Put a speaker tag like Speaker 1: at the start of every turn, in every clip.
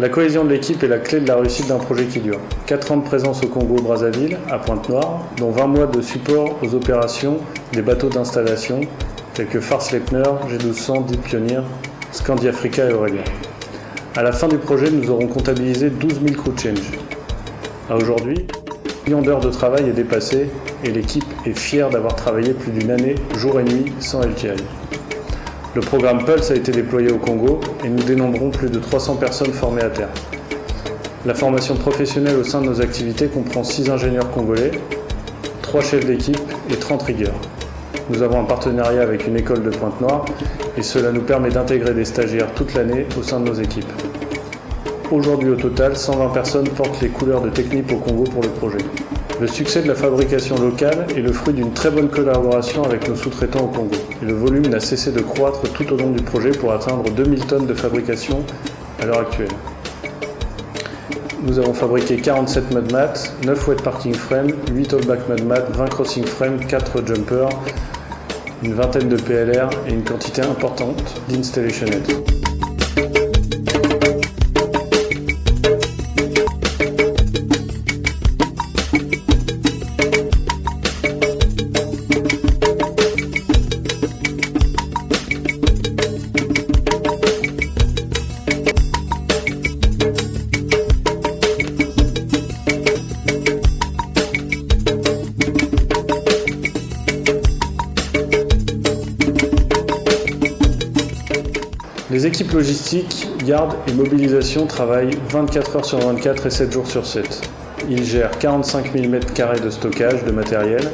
Speaker 1: La cohésion de l'équipe est la clé de la réussite d'un projet qui dure. 4 ans de présence au Congo-Brazzaville, à Pointe-Noire, dont 20 mois de support aux opérations des bateaux d'installation, tels que Far Sleipner, G1200, Deep Pioneer, Scandiafrica et Aurelia. À la fin du projet, nous aurons comptabilisé 12 000 crew change. À aujourd'hui, le million d'heures de travail est dépassé et l'équipe est fière d'avoir travaillé plus d'une année, jour et nuit, sans LTI. Le programme Pulse a été déployé au Congo et nous dénombrons plus de 300 personnes formées à terre. La formation professionnelle au sein de nos activités comprend 6 ingénieurs congolais, 3 chefs d'équipe et 30 riggeurs. Nous avons un partenariat avec une école de Pointe-Noire et cela nous permet d'intégrer des stagiaires toute l'année au sein de nos équipes. Aujourd'hui au total, 120 personnes portent les couleurs de Technip au Congo pour le projet. Le succès de la fabrication locale est le fruit d'une très bonne collaboration avec nos sous-traitants au Congo. Et le volume n'a cessé de croître tout au long du projet pour atteindre 2000 tonnes de fabrication à l'heure actuelle. Nous avons fabriqué 47 mudmats, 9 wet parking frames, 8 all-back mudmats, 20 crossing frames, 4 jumpers, une vingtaine de PLR et une quantité importante d'installation heads. Les équipes logistiques, garde et mobilisation travaillent 24 heures sur 24 et 7 jours sur 7. Ils gèrent 45 000 m² de stockage de matériel,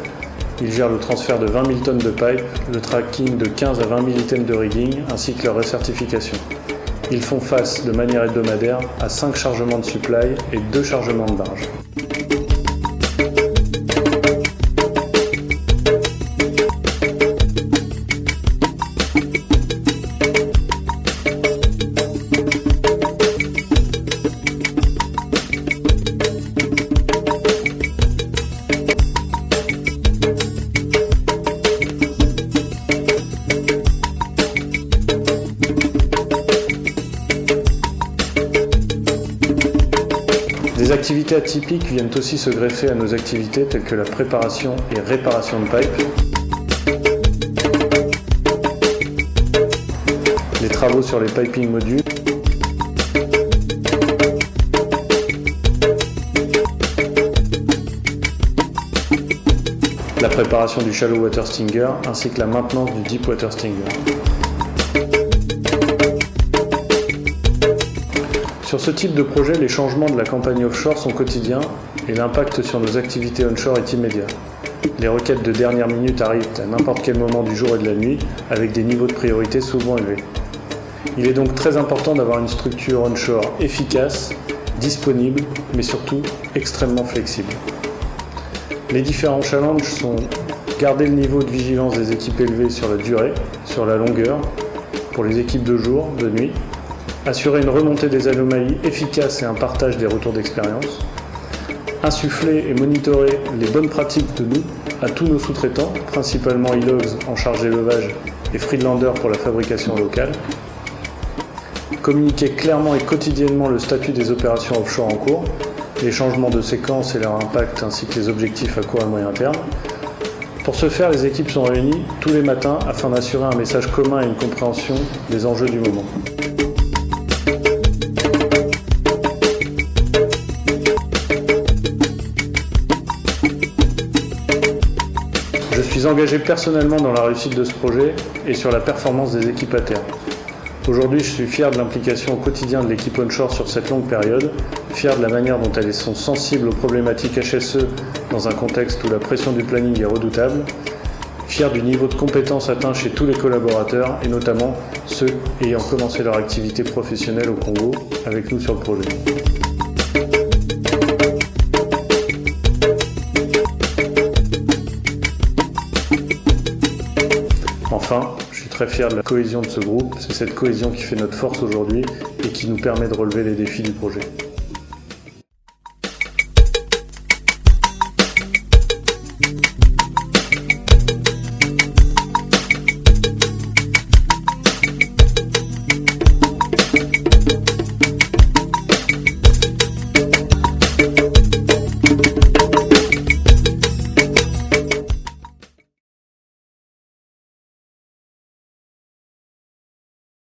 Speaker 1: ils gèrent le transfert de 20 000 tonnes de pipe, le tracking de 15 à 20 000 items de rigging ainsi que leur recertification. Ils font face de manière hebdomadaire à 5 chargements de supply et 2 chargements de barge. Des activités atypiques viennent aussi se greffer à nos activités telles que la préparation et réparation de pipe, les travaux sur les piping modules, la préparation du shallow water stinger ainsi que la maintenance du deep water stinger. Sur ce type de projet, les changements de la campagne offshore sont quotidiens et l'impact sur nos activités onshore est immédiat. Les requêtes de dernière minute arrivent à n'importe quel moment du jour et de la nuit, avec des niveaux de priorité souvent élevés. Il est donc très important d'avoir une structure onshore efficace, disponible, mais surtout extrêmement flexible. Les différents challenges sont garder le niveau de vigilance des équipes élevé sur la durée, sur la longueur, pour les équipes de jour, de nuit, assurer une remontée des anomalies efficace et un partage des retours d'expérience, insuffler et monitorer les bonnes pratiques de nous à tous nos sous-traitants, principalement e-logs en charge d'élevage et Freelander pour la fabrication locale, communiquer clairement et quotidiennement le statut des opérations offshore en cours, les changements de séquence et leur impact ainsi que les objectifs à court et moyen terme. Pour ce faire, les équipes sont réunies tous les matins afin d'assurer un message commun et une compréhension des enjeux du moment. Je suis engagé personnellement dans la réussite de ce projet et sur la performance des équipes à terre. Aujourd'hui, je suis fier de l'implication au quotidien de l'équipe onshore sur cette longue période, fier de la manière dont elles sont sensibles aux problématiques HSE dans un contexte où la pression du planning est redoutable, fier du niveau de compétence atteint chez tous les collaborateurs et notamment ceux ayant commencé leur activité professionnelle au Congo avec nous sur le projet. Enfin, je suis très fier de la cohésion de ce groupe, c'est cette cohésion qui fait notre force aujourd'hui et qui nous permet de relever les défis du projet.